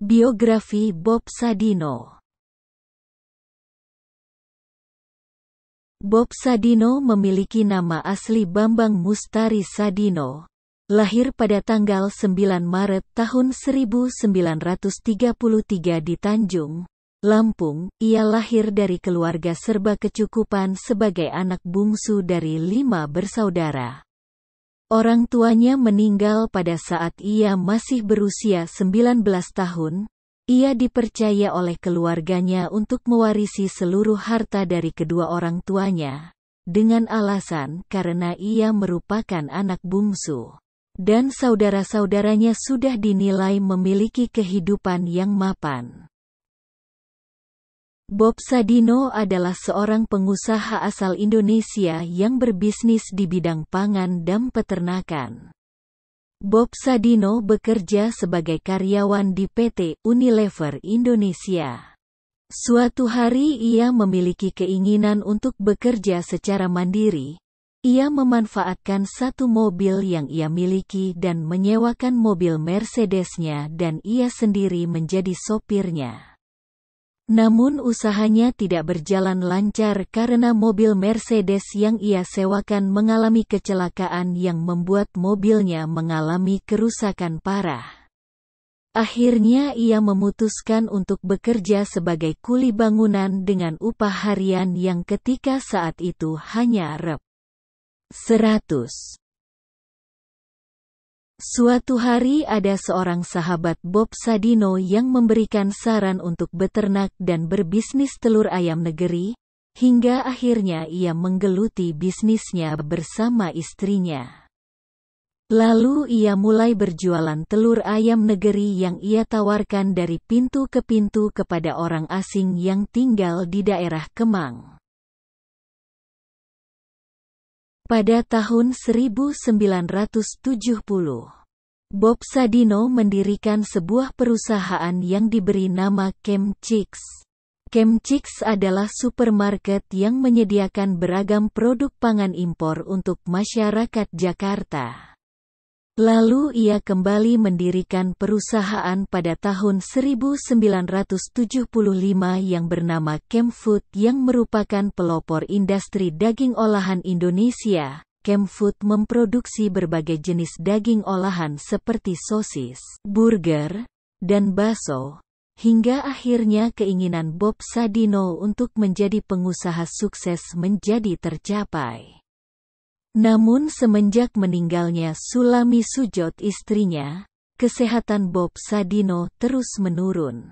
Biografi Bob Sadino. Bob Sadino memiliki nama asli Bambang Mustari Sadino. Lahir pada tanggal 9 Maret tahun 1933 di Tanjung, Lampung. Ia lahir dari keluarga serba kecukupan sebagai anak bungsu dari 5 bersaudara. Orang tuanya meninggal pada saat ia masih berusia 19 tahun. Ia dipercaya oleh keluarganya untuk mewarisi seluruh harta dari kedua orang tuanya, dengan alasan karena ia merupakan anak bungsu, dan saudara-saudaranya sudah dinilai memiliki kehidupan yang mapan. Bob Sadino adalah seorang pengusaha asal Indonesia yang berbisnis di bidang pangan dan peternakan. Bob Sadino bekerja sebagai karyawan di PT Unilever Indonesia. Suatu hari ia memiliki keinginan untuk bekerja secara mandiri. Ia memanfaatkan satu mobil yang ia miliki dan menyewakan mobil Mercedes-nya dan ia sendiri menjadi sopirnya. Namun usahanya tidak berjalan lancar karena mobil Mercedes yang ia sewakan mengalami kecelakaan yang membuat mobilnya mengalami kerusakan parah. Akhirnya ia memutuskan untuk bekerja sebagai kuli bangunan dengan upah harian yang ketika saat itu hanya Rp100. Suatu hari ada seorang sahabat Bob Sadino yang memberikan saran untuk beternak dan berbisnis telur ayam negeri, hingga akhirnya ia menggeluti bisnisnya bersama istrinya. Lalu ia mulai berjualan telur ayam negeri yang ia tawarkan dari pintu ke pintu kepada orang asing yang tinggal di daerah Kemang. Pada tahun 1970, Bob Sadino mendirikan sebuah perusahaan yang diberi nama Chemchicks. Chemchicks adalah supermarket yang menyediakan beragam produk pangan impor untuk masyarakat Jakarta. Lalu ia kembali mendirikan perusahaan pada tahun 1975 yang bernama Chemfood yang merupakan pelopor industri daging olahan Indonesia. Chemfood memproduksi berbagai jenis daging olahan seperti sosis, burger, dan bakso, hingga akhirnya keinginan Bob Sadino untuk menjadi pengusaha sukses menjadi tercapai. Namun semenjak meninggalnya Sulami Sujot istrinya, kesehatan Bob Sadino terus menurun.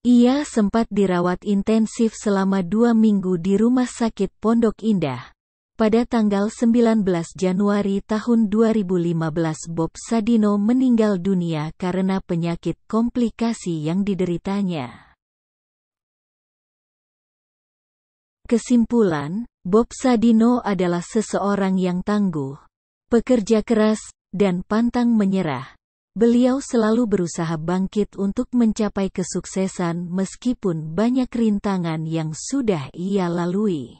Ia sempat dirawat intensif selama 2 minggu di Rumah Sakit Pondok Indah. Pada tanggal 19 Januari tahun 2015 Bob Sadino meninggal dunia karena penyakit komplikasi yang dideritanya. Kesimpulan, Bob Sadino adalah seseorang yang tangguh, pekerja keras, dan pantang menyerah. Beliau selalu berusaha bangkit untuk mencapai kesuksesan meskipun banyak rintangan yang sudah ia lalui.